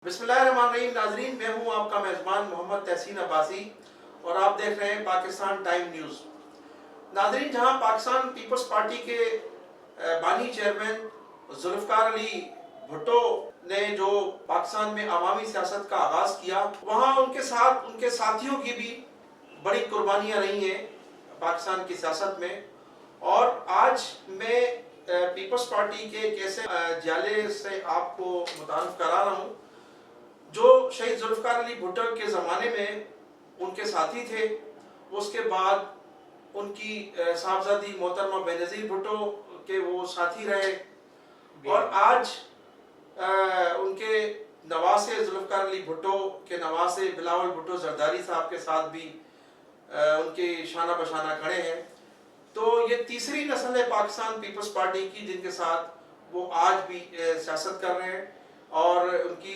बिस्मिल्लाहिर्रहमानिर्रहीम। नाजरीन, मैं हूं आपका मेज़बान मोहम्मद तहसीन अब्बासी और आप देख रहे हैं पाकिस्तान टाइम न्यूज़। नाजरीन, जहां पाकिस्तान पीपल्स पार्टी के बानी चेयरमैन जुल्फ़िकार अली भुट्टो ने जो पाकिस्तान में अवामी सियासत का आगाज़ किया, वहाँ उनके साथ उनके साथियों की भी बड़ी कुर्बानियाँ रही हैं पाकिस्तान की सियासत में। और आज मैं पीपल्स पार्टी के एक ऐसे जाले से आपको मुतारफ़ करा रहा हूँ जो शहीद जुल्फ़िकार अली भुट्टो के ज़माने में उनके साथी थे। उसके बाद उनकी साहबजादी मोहतरमा बेनज़ीर भुट्टो के वो साथी रहे और आज उनके नवासे जुल्फ़िकार अली भुट्टो के नवासे बिलावल भुट्टो ज़रदारी साहब के साथ भी उनके शाना बशाना खड़े हैं। तो ये तीसरी नस्ल है पाकिस्तान पीपल्स पार्टी की जिनके साथ वो आज भी सियासत कर रहे हैं और उनकी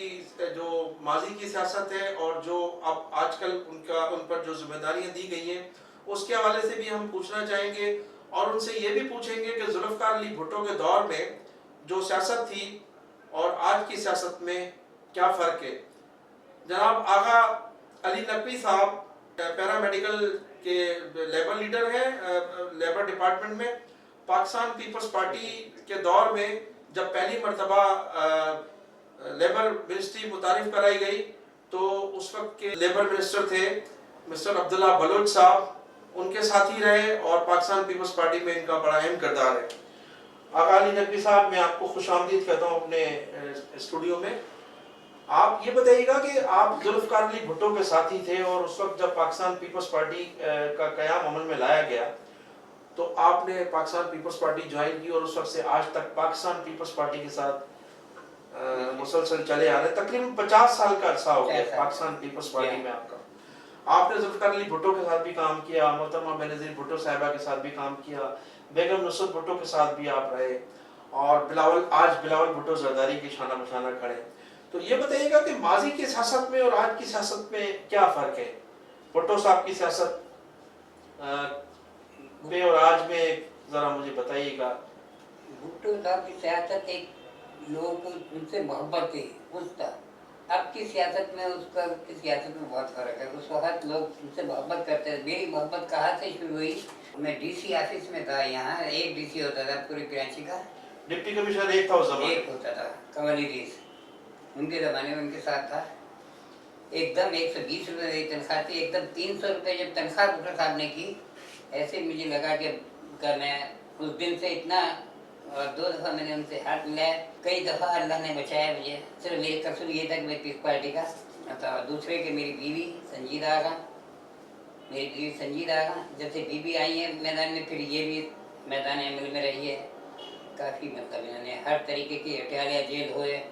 जो माजी की सियासत है और जो अब आजकल उन पर जो जिम्मेदारियां दी गई हैं उसके हवाले से भी हम पूछना चाहेंगे और उनसे ये भी पूछेंगे कि जुल्फ़िकार अली भुट्टो के दौर में जो सियासत थी और आज की सियासत में क्या फ़र्क है। जनाब आगा अली नकवी साहब पैरामेडिकल के लेबर लीडर हैं लेबर डिपार्टमेंट में। पाकिस्तान पीपल्स पार्टी के दौर में जब पहली मरतबा लेबर मिनिस्ट्री मुतारिफ कराई गई तो उस वक्त के लेबर मिनिस्टर थे मिस्टर अब्दुल्ला बलोच साहब, उनके साथी रहे और पाकिस्तान पीपल्स पार्टी में इनका बड़ा अहम किरदार है। आगा अली नकवी साहब, मैं आपको खुशामदीद कहता हूँ अपने स्टूडियो में। आप ये बताइएगा कि आप जुल्फ़िकार अली भुट्टो के साथी थे और उस वक्त जब पाकिस्तान पीपल्स पार्टी का क़याम अमल में लाया गया तो आपने पाकिस्तान पीपल्स पार्टी ज्वाइन की और उस वक्त से आज तक पाकिस्तान पीपल्स पार्टी के साथ मुसलसल चले आ रहे। तकरीबन 50 साल का अरसा हो गया पाकिस्तान पीपल्स पार्टी में आपका। आपने जुल्फ़िकार अली भुट्टो के साथ भी काम किया, मोहतरमा बेनज़ीर भुट्टो साहिबा के साथ भी काम किया, बेगम नुसरत भुट्टो के साथ भी आप रहे और आज बिलावल भुट्टो ज़रदारी की शाना बशाना खड़े। तो ये बताइएगा कि माजी की सियासत में और आज की सियासत में क्या फ़र्क है। भुट्टो साहब की सियासत में और आज में ज़रा मुझे बताइएगा। भुट्टो साहब की सियासत एक लोगों को उनसे मोहब्बत थी उस तक। अब की सियासत में उसका की सियासत में बहुत फ़र्क है। उस वक्त लोग उनसे मोहब्बत करते थे। मेरी मोहब्बत कहाँ से शुरू हुई, मैं डीसी ऑफिस में था। यहाँ एक डीसी होता था पूरी कराची का, डिप्टी कमिश्नर एक था उस ज़माने, एक होता था कमल इदरीस, उनके ज़माने में उनके साथ था। एकदम 120 रुपये मेरी तनख्वाह थी, एकदम 300 रुपये जब तनख्वाह भुट्टो साहब ने की, ऐसे मुझे लगा कि मैं उस दिन से इतना, और 2 दफ़ा मैंने उनसे हाथ मिलाया, कई दफ़ा अल्लाह ने बचाया मुझे। सिर्फ मेरी कसूर ये था कि मैं पीस पार्टी का था। दूसरे के मेरी बीवी संजीदा आगा, मेरी बीवी संजीदा आगा, जब से बीवी आई है मैदान में, फिर ये भी मैदान अमल में रही है। काफ़ी मतलब इन्होंने हर तरीके की हटियालिया जेल हुए,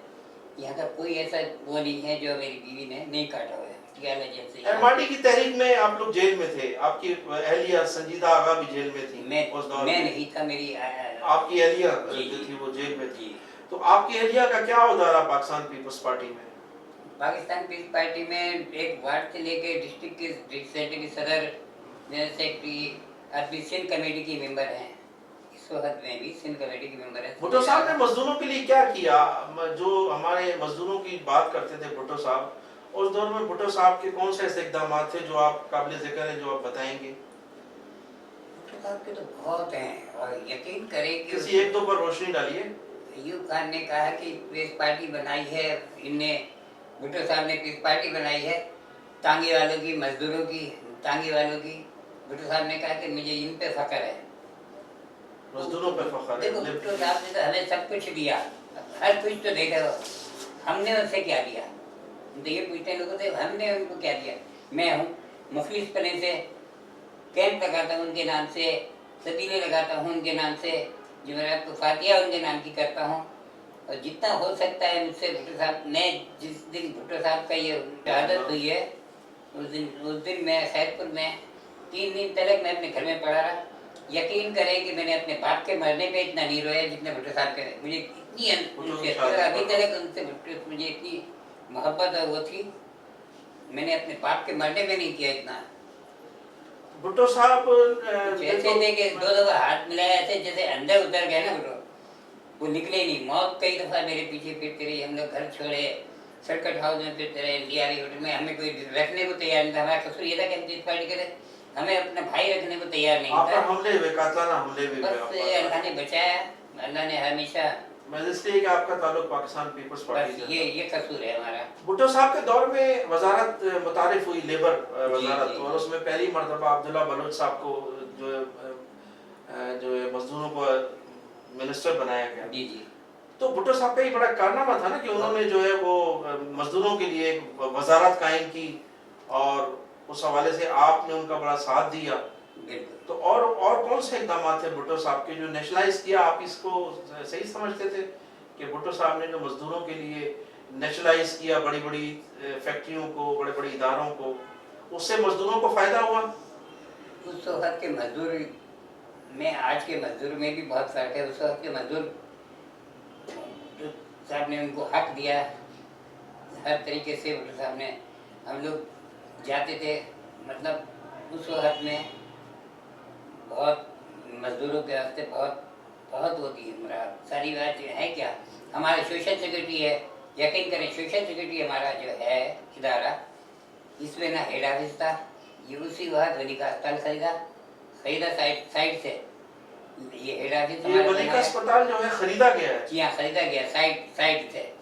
यहाँ का कोई ऐसा वो नहीं है जो मेरी बीवी ने नहीं काटा हुआ है। एमआरडी की तहरीक में आप लोग जेल में थे, आपकी अहलिया संजीदा आगा भी जेल में थी। मैं नहीं था, मेरी आपकी अहलिया जो थी वो जेल में थी। तो आपकी अहलिया का क्या उदार रहा पाकिस्तान पीपल्स पार्टी में? पाकिस्तान पीपल्स पार्टी में एक वार्ड से लेके डिस्ट्रिक्ट की सदर, जनरल सेक्रेटरी, अभी सिंध कमेटी की मेंबर हैं। इस वक्त में भी सिंध कमेटी की मेंबर है। भुट्टो साहब ने मजदूरों के लिए क्या किया? जो हमारे मजदूरों की बात करते थे भुट्टो साहब, उस दौर में भुट्टो साहब के कौन से ऐसे इकदाम थे जो आप काबिल ज़िक्र हैं, जो आप बताएंगे? भुट्टो साहब के तो बहुत हैं और यकीन करें कि किसी एक दो पर रोशनी डालिए। अयूब खान ने कहा कि प्रेस पार्टी बनाई है इनने, भुट्टो साहब ने प्रेस पार्टी बनाई है तांगे वालों की, मजदूरों की, तांगे वालों की। भुट्टो साहब ने कहा कि मुझे इन पे फख्र है, मजदूरों पे फख्र है। देखो भुट्टो साहब ने तो हमें सब कुछ दिया, हर कुछ तो देखो, हमने उनसे क्या दिया। तो ये पूछते लोगों से हमने उनको क्या दिया। मैं हूँ मुखलिस पने से कैंप लगाता हूँ उनके नाम से, सबीले लगाता हूँ उनके नाम से, जुमेरात को फातिहा उनके नाम की करता हूँ और जितना हो सकता है मुझसे। भुट्टो साहब ने जिस दिन भुट्टो साहब का ये शहादत हुई है उस दिन मैं खैरपुर में 3 दिन तक मैं अपने घर में पड़ा रहा। यकीन करें कि मैंने अपने बाप के मरने पे इतना नहीं रोया जितने भुट्टो साहब के। मुझे इतनी अभी तक उनसे मुझे इतनी मोहब्बत और वो थी, मैंने अपने बाप के मरने में नहीं किया इतना। भुट्टो साहब ऐसे थे कि 2 दफ़ा हाथ मिलाया ऐसे जैसे अंदर उतर गए ना भुट्टो, वो निकले नहीं। मौत कई दफ़ा मेरे पीछे फिरती रही, हम लोग घर छोड़े, सर्कट हाउस में फिरते रहे, लियारी होटल में, हमें कोई रखने को तैयार नहीं था। हमारा कसूर ये था कि हम जिस पार्टी के थे, हमें अपना भाई रखने को तैयार नहीं आप पर था। हमले हुए, कातलाना हमले भी हुए बस आप पर। अल्लाह ने बचाया, अल्लाह ने हमेशा, मैं इसलिए कि आपका ताल्लुक पाकिस्तान पीपल्स पार्टी बस से ये कसूर है हमारा। भुट्टो साहब के दौर में वजारत मुतारिफ हुई, लेबर वजारत, जी। और उसमें पहली मरतबा अब्दुल्ला बलोच साहब को जो है मजदूरों को मिनिस्टर बनाया गया। जी जी। तो भुट्टो साहब का ये बड़ा कारनामा था ना कि उन्होंने जो है वो मजदूरों के लिए एक वजारत कायम की, और उस हवाले से आपने उनका बड़ा साथ दिया। बिल्कुल। तो और कौन से इकदाम थे भुट्टो साहब के जो नेशनलाइज किया, आप इसको सही समझते थे कि भुट्टो साहब ने जो मजदूरों के लिए नेशनलाइज किया बड़ी बड़ी फैक्ट्रियों को, बड़े बड़े इदारों को, उससे मजदूरों को फायदा हुआ? उस वक्त के मजदूर में आज के मजदूर में भी बहुत फर्क है। उस वक्त के मजदूर साहब ने उनको हक दिया हर तरीके से। भुट्टो साहब ने, हम लोग जाते थे, मतलब उस वक्त में बहुत मजदूरों के वास्ते बहुत होती है हमारा सारी बात है। क्या हमारा सोशल सिक्योरिटी है, यकीन करें सोशल सिक्योरिटी हमारा जो है इदारा, इसमें ना हेड ऑफिस था, ये उसी वक्त वली का अस्पताल खरीदा साइड से, ये हेड ऑफिस ये वली का अस्पताल जो है खरीदा गया है? जी हाँ, खरीदा गया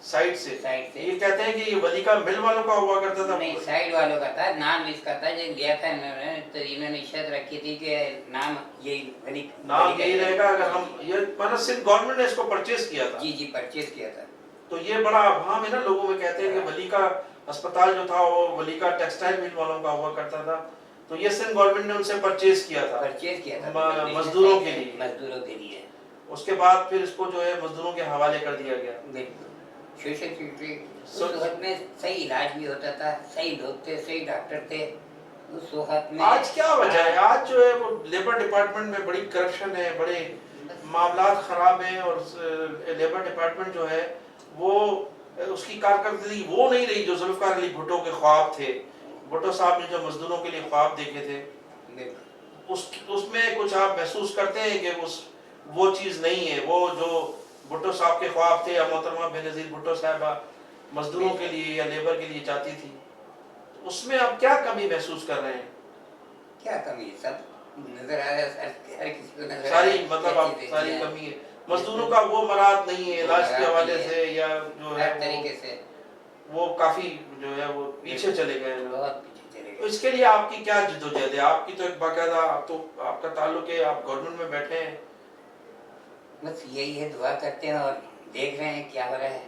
साइड से। ये कहते हैं कि ये वली का मिल वालों का हुआ करता था? नहीं, साइड वालों का था, नाम इसका था जो लिया था इन्होंने, तो इन्होंने शर्त रखी थी कि नाम यही नाम यही रहेगा। अगर हम ये मतलब सिर्फ गवर्नमेंट ने इसको परचेज किया था? जी परचेज किया था। तो ये बड़ा अभाम है ना, लोगों में कहते हैं कि वली का अस्पताल जो था वो वली का टेक्सटाइल मिल वालों का हुआ करता था, तो ये सिंध गवर्नमेंट ने उनसे परचेज किया था मजदूरों के लिए। उसके बाद फिर इसको जो है मजदूरों के हवाले कर दिया गया। बिल्कुल। सोशल सिक्योरिटी उस वक्त में सही इलाज भी होता था, सही लोग थे, सही डॉक्टर थे उस वक्त में। आज क्या वजह है? आज जो है वो लेबर डिपार्टमेंट में बड़ी करप्शन है, बड़े मामला खराब हैं, और लेबर डिपार्टमेंट जो है वो उसकी कारकर्दगी वो नहीं रही जो जुल्फकार अली भुट्टो के ख्वाब थे। भुट्टो साहब ने जो मजदूरों के लिए ख्वाब देखे थे, उसमें कुछ आप महसूस करते हैं कि वो चीज़ नहीं है, वो जो भुट्टो साहब के ख्वाब थे, या मोहतरमा बेनज़ीर भुट्टो साहबा मजदूरों के लिए या लेबर के लिए चाहती थी, तो उसमें आप क्या कमी महसूस कर रहे हैं? क्या कमी? सब नजर आ रहा है, हर किसी को नजर सारी मतलब आप सारी कमी है, मजदूरों का वो मराद नहीं है इलाज के हवाले से, या जो है तरीके से वो काफी जो है वो पीछे चले गए हैं, बहुत पीछे चले तो गए। इसके लिए आपकी क्या जद्दोजहद है? आपकी तो एक बाकायदा, तो आपका ताल्लुक है, आप गवर्नमेंट में बैठे हैं। बस यही है, दुआ करते हैं और देख रहे हैं क्या हो रहा है।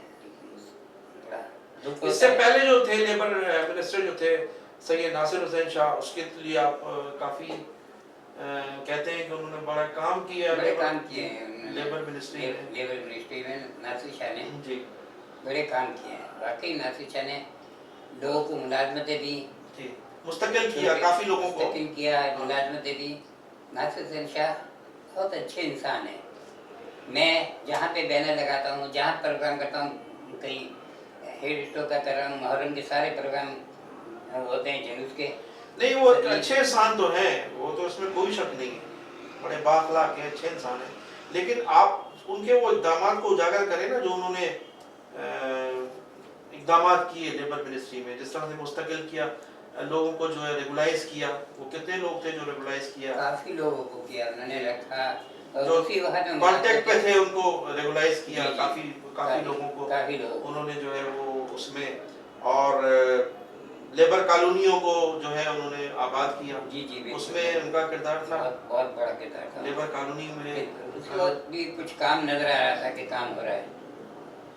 इससे पहले जो थे लेबर मिनिस्टर जो थे सैयद नासिर हुसैन शाह, उसके लिए आप काफी कहते हैं कि उन्होंने बड़ा काम किया, बड़े काम किए लेबर मिनिस्ट्री में नासिर शाह ने जी बड़े काम किए हैं। वाकई नासिर शाह ने लोगों को मुलाजमतें दी, मुस्तकिल किया, काफी लोगों को मुस्तकिल किया, मुलाजमतें दी। नासिर हुसैन शाह बहुत अच्छे इंसान हैं। मैं जहाँ पे बैनर लगाता हूँ, जहाँ प्रोग्राम करता हूँ, कहीं हेड स्टोर का कर रहा हूँ, मुहर्रम के सारे प्रोग्राम होते हैं जुलूस के। नहीं, वो अच्छे इंसान तो हैं, वो तो इसमें कोई शक नहीं है, बड़े बाखलाक के अच्छे इंसान हैं, लेकिन आप उनके वो इक़दामात को उजागर करें ना, जो उन्होंने इक़दामात किए लेबर मिनिस्ट्री में, जिस तरह से मुस्तकिल किया, लोगों को जो है रेगुलाइज किया। वो कितने लोग थे जो रेगुलाइज किया? काफ़ी लोगों को किया उन्होंने, रखा, जो कांटेक्ट पे थे उनको रेगुलाइज किया, काफ़ी लोगों को उन्होंने जो है वो उसमें, और लेबर कॉलोनियों को जो है उन्होंने आबाद किया। जी उसमें उनका किरदार था, बहुत बड़ा किरदार था। लेबर कॉलोनी में उसको भी कुछ काम नजर आ रहा था कि काम हो रहा है,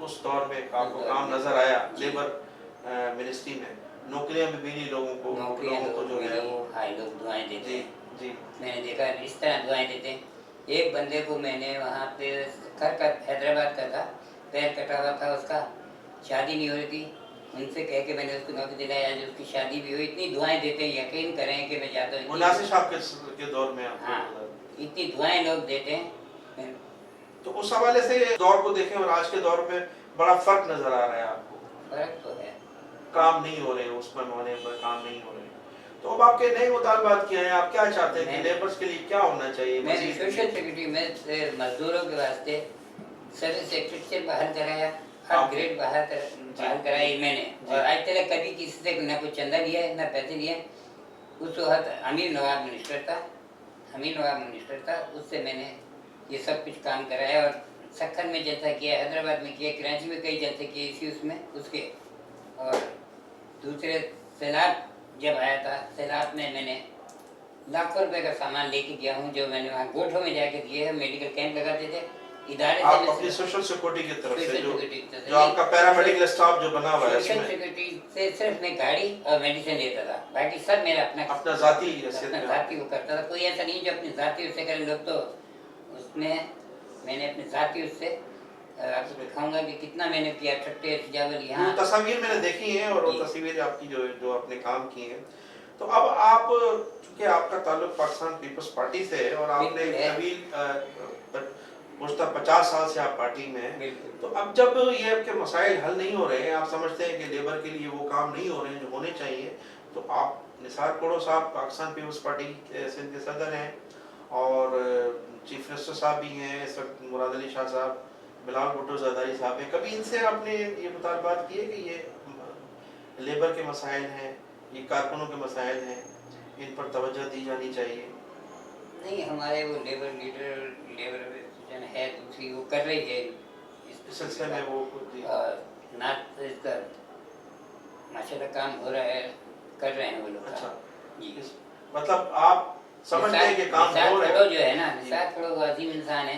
उस दौर में आपको काम नजर आया लेबर मिनिस्ट्री में। नौकरियां भी मिली लोगों को जो है वो लोग दुआएं देते हैं। जी मैंने देखा इस तरह दुआएं देते हैं। एक बंदे को मैंने वहाँ पे हैदराबाद का था, पैर कटा हुआ था, उसका शादी नहीं हो रही थी, उनसे कह के मैंने उसको नौकरी दिलाया, आज उसकी शादी भी हुई। इतनी दुआएं देते हैं, यकीन करें कि मैं जाता हूँ नासिर साहब के दौर में। हाँ, इतनी दुआएं लोग देते हैं। तो उस हवाले से दौर को देखें और आज के दौर में बड़ा फर्क नजर आ रहा है आपको? फर्क तो है, काम नहीं हो रहे, उस पैमाने पर काम नहीं हो रहे। तो अब आपके नए मुतालबात क्या हैं? आप क्या चाहते हैं कि लेबर्स के लिए क्या होना चाहिए? मैंने सोशल सिक्योरिटी में मजदूरों के वास्ते सर्विस सेक्टर बहाल कराया, हर ग्रेड बहाल कराई मैंने, और आज तक कभी किसी से ना कोई चंदा लिया है ना पैसे लिए। उस वक्त अमीर नवाब मिनिस्टर था, उससे मैंने ये सब कुछ काम कराया। और सक्खर में जलसा किया, हैदराबाद में किया, कराची में कई जलसे किए इसी उसमें उसके। और दूसरे सैलाब जब आया था, सैलाब में मैंने लाखों रुपए का सामान लेके गया हूँ, जो मैंने वहाँ गोठों में जाके दिए हैं। मेडिकल कैंप लगाते थे इदारे से। आप अपनी सोशल सिक्योरिटी की तरफ से जो आपका पैरामेडिकल स्टाफ जो बना हुआ है, सोशल सिक्योरिटी से सिर्फ मैं गाड़ी और मेडिसिन लेता था, बाकी सब मेरा अपना जाती जाति वो करता था। कोई ऐसा नहीं जो अपनी जाति उससे करे। लोग तो उसमें मैंने अपनी जाति उससे आपको दिखाऊंगा कि कितना मैंने किया। ठट्टे सजावल यहाँ तस्वीर मैंने देखी है, और वो तस्वीरें आपकी जो आपने काम की हैं। तो अब आप, चूंकि आपका ताल्लुक पाकिस्तान पीपल्स पार्टी से है और आपने अभी गुज़श्ता 50 साल से आप पार्टी में हैं, तो अब जब ये आपके मसाइल हल नहीं हो रहे हैं, आप समझते हैं कि लेबर के लिए वो काम नहीं हो रहे हैं जो होने चाहिए, तो आप निसार कोड़ो साहब पाकिस्तान पीपल्स पार्टी के सिंध के सदर हैं, और चीफ मिनिस्टर साहब भी हैं इस वक्त, मुराद अली शाह साहब, बिलावल भुट्टो ज़रदारी साहब हैं। कभी इनसे आपने ये मुतालबात की है कि ये लेबर के मसाइल हैं, ये कारकुनों के मसाइल हैं, इन पर तवज्जो दी जानी चाहिए? नहीं, हमारे वो लेबर है दूसरी वो कर रही है इस सिलसिले में वो नाथ इसका माशाल्लाह काम हो रहा है, कर रहे हैं वो लोग। अच्छा जी, मतलब आप समझते हैं कि काम हो रहा है। जो है ना, निसार कोड़ो वो अजीम इंसान है,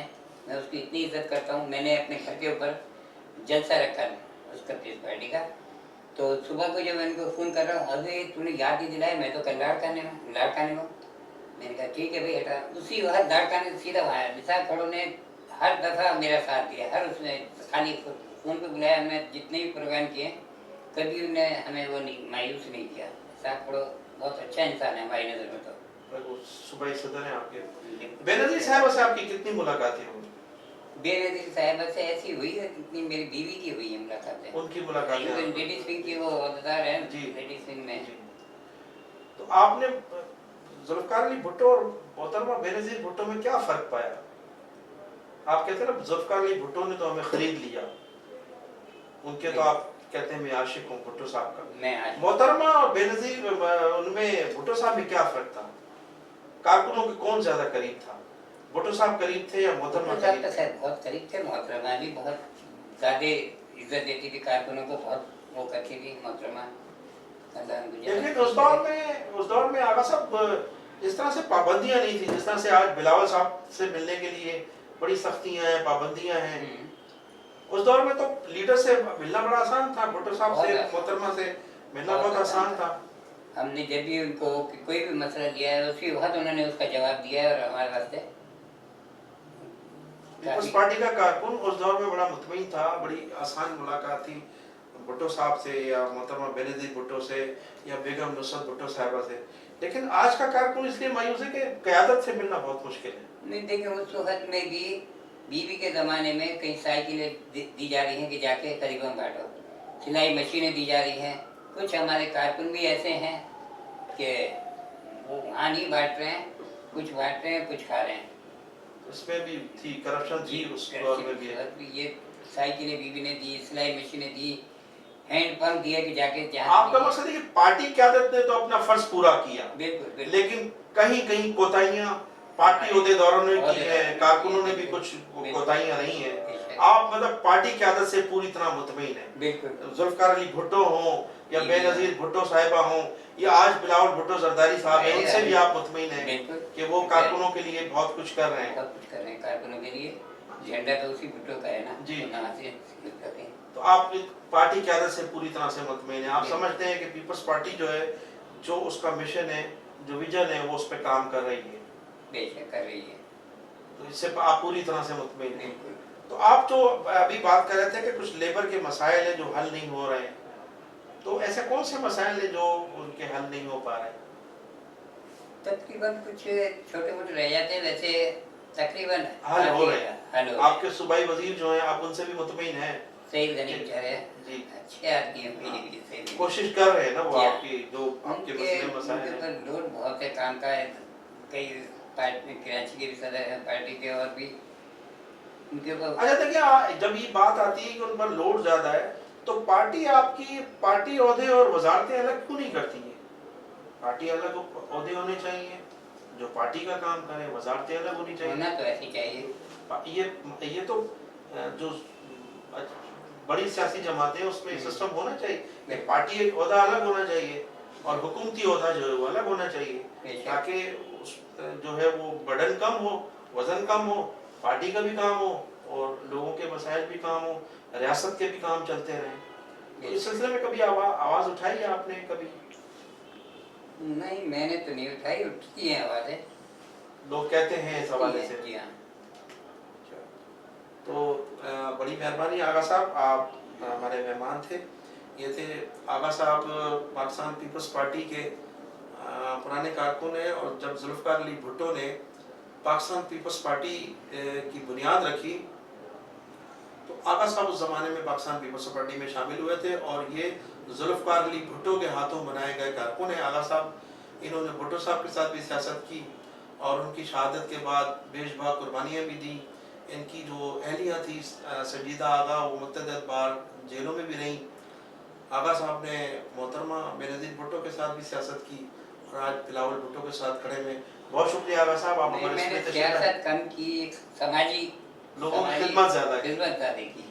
मैं उसकी इतनी इज्जत करता हूँ। मैंने अपने घर के ऊपर जलसा रखा है उसका पीस पार्टी का। तो सुबह को जब मैं उनको फ़ोन कर रहा हूँ, अरे तूने याद ही दिलाया, मैं तो कल लाड़काने में। मैंने कहा ठीक है भाई हटा। उसी वक्त लाड़काने से सीधा आया। निसार कोड़ो ने हर दफ़ा मेरा साथ दिया, हर उसमें खाली फ़ोन पे बुलाया। हमने जितने भी प्रोग्राम किए कभी उन्होंने हमें वो नहीं मायूस नहीं किया। निसार कोड़ो बहुत अच्छा इंसान है हमारी नज़र में। तो सुबह सदर हैं आपके। बेनज़ीर साहब से आपकी कितनी मुलाकातें हुई? बेनज़ीर साहब से ऐसी हुई है जितनी मेरी बीवी की हुई है मुलाकातें। उनकी मुलाकातें लेडीज विंग की वो अहदेदार है लेडीज विंग में। तो आपने जुल्फ़िकार अली भुट्टो और मोहतरमा बेनज़ीर भुट्टो में क्या फ़र्क पाया? आप कहते हैं ना जुल्फ़िकार अली भुट्टो ने तो हमें खरीद लिया, उनके तो आप कहते हैं मैं आशिक हूँ भुट्टो साहब का। मोहतरमा और बेनज़ीर, उनमें भुट्टो साहब में क्या फ़र्क था? कारकुनों के कौन ज्यादा करीब था? भुट्टो साहब करीब थे या मोहतरमा करीब थे? बहुत करीब थे। मोहतरमा भी बहुत ज्यादा इज्जत देती थी कारकुनों को, बहुत वो करती थी मोहतरमा। लेकिन उस दौर में आगा साहब इस तरह से पाबंदियां नहीं थी जिस तरह से आज बिलावल साहब से मिलने के लिए बड़ी सख्तियां हैं, पाबंदियां हैं। उस दौर में तो लीडर से मिलना बड़ा आसान था, भुट्टो साहब से, मोहतरमा से मिलना बहुत आसान था। हमने जब भी उनको कोई भी मसला दिया है उसी वक्त उन्होंने उसका जवाब दिया है। और हमारे वास्ते पीपल्स पार्टी का कारकुन उस दौर में बड़ा मुतमईन था, बड़ी आसान मुलाकात थी भुट्टो साहब से या मोहतरमा बेनज़ीर भुट्टो से या बेगम नुसरत भुट्टो साहिबा से। लेकिन आज का कारकुन इसलिए मायूस है कि क़यादत से मिलना बहुत मुश्किल है। नहीं देखिए, उस वक्त में भी बीवी के ज़माने में कई साइकिलें दी जा रही हैं कि जाके करीबन बांटो, सिलाई मशीनें दी जा रही हैं। कुछ हमारे कारकुन भी ऐसे हैं कि वो वहाँ नहीं बांट रहे हैं, कुछ बांट रहे हैं, कुछ खा रहे हैं। उसमें भी थी करप्शन थी उस दौर में भी। ये साइकिलें बीवी ने दी, सिलाई मशीनें दी, हैंड पंप दिया कि जाके जहाँ। आपका मकसद है कि पार्टी क़यादत ने तो अपना फर्ज पूरा किया, बिल्कुल, लेकिन कहीं कहीं कोताहियां पार्टी ओहदेदारों ने की है, कारकुनों ने भी कुछ कोताहियां नहीं है। आप मतलब पार्टी क़यादत से पूरी तरह मुतमईन है? बिल्कुल। जुल्फ़िकार अली भुट्टो हो या बेनज़ीर भुट्टो साहिबा हो या आज बिलावल भुट्टो ज़रदारी साहब हैं, उनसे भी आप मुतमईन हैं कि वो कारकुनों के लिए बहुत कुछ कर रहे हैं? बहुत कुछ कर रहे हैं कारकुनों के लिए। झंडा तो उसी भुट्टो का है ना जी। तो आप पार्टी क़यादत से पूरी तरह से मुतमईन है? आप समझते हैं कि पीपल्स पार्टी जो है, जो उसका मिशन है, जो विजन है, वो उस पर काम कर रही है? बेशक कर रही है। तो इससे आप पूरी तरह से मुतमईन हैं? तो आप जो अभी बात कर रहे थे कि कुछ लेबर के मसाइल हैं जो हल नहीं हो रहे हैं, तो ऐसे कौन से मसाइल हैं जो उनके हल नहीं हो पा रहे? तकरीबन कुछ छोटे मोटे रह जाते हैं, वैसे तकरीबन हल हो रहे हैं। आपके सूबाई वजीर जो हैं, आप उनसे भी मुतमईन हैं? सही गनी बेचारे जी, अच्छे आदमी हैं, मेरी से कोशिश कर रहे हैं ना वो आपकी जो आपके मसले हैं। लोड बहुत है काम का है। कई पार्टी कराची के भी सदर हैं पार्टी के, और भी उनके ऊपर अच्छा देखिए, जब ये बात आती है कि उन पर लोड ज्यादा है, तो पार्टी आपकी पार्टी ओहदे और वजारतें अलग क्यों नहीं करती है? पार्टी अलग ओहदे होने चाहिए, जो पार्टी का काम करे, वजारतें अलग होनी चाहिए। होना तो ऐसे चाहिए। ये तो जो बड़ी सियासी जमातें हैं उसमें सिस्टम होना चाहिए कि पार्टी एक ओहदा अलग होना चाहिए और हुकूमती ओहदा जो है वो अलग होना चाहिए, बेशक। ताकि जो है वो बर्डन कम हो, वजन कम हो, पार्टी का भी काम हो और लोगों के मसाइल भी काम हो, रियासत के भी काम चलते रहें। तो इस सिलसिले में कभी आवाज उठाई है आपने कभी? नहीं, मैंने तो नहीं उठाई, उठती हैं आवाजें। लोग कहते हैं इस हवाले से। जी हाँ। तो बड़ी मेहरबानी आगा साहब, आप हमारे मेहमान थे। ये थे आगा साहब, पाकिस्तान पीपल्स पार्टी के पुराने कारकुन हैं, और जब जुल्फ़िकार अली भुट्टो ने पाकिस्तान पीपल्स पार्टी की बुनियाद रखी तो आगा साहब उस ज़माने में पाकिस्तान पीपल्स पार्टी में शामिल हुए थे, और ये जुल्फ़िकार अली भुट्टो के हाथों बनाए गए कारकुन हैं आगा साहब। इन्होंने भुट्टो साहब के साथ भी सियासत की और उनकी शहादत के बाद बेशबा कुर्बानियाँ भी दी। इनकी जो अहलिया थी संजीदा आगा, वो मुतअद्दिद बार जेलों में भी रहीं। आगा साहब ने मोहतरमा बेनज़ीर भुट्टो के साथ भी सियासत की और आज बिलावल भुट्टो के साथ खड़े में। बहुत शुक्रिया आगा साहब, आप हमारे मैंने इसमें सियासत कम की, समाजी लोगों की खिदमत ज़्यादा की। खिदमत ज़्यादा की।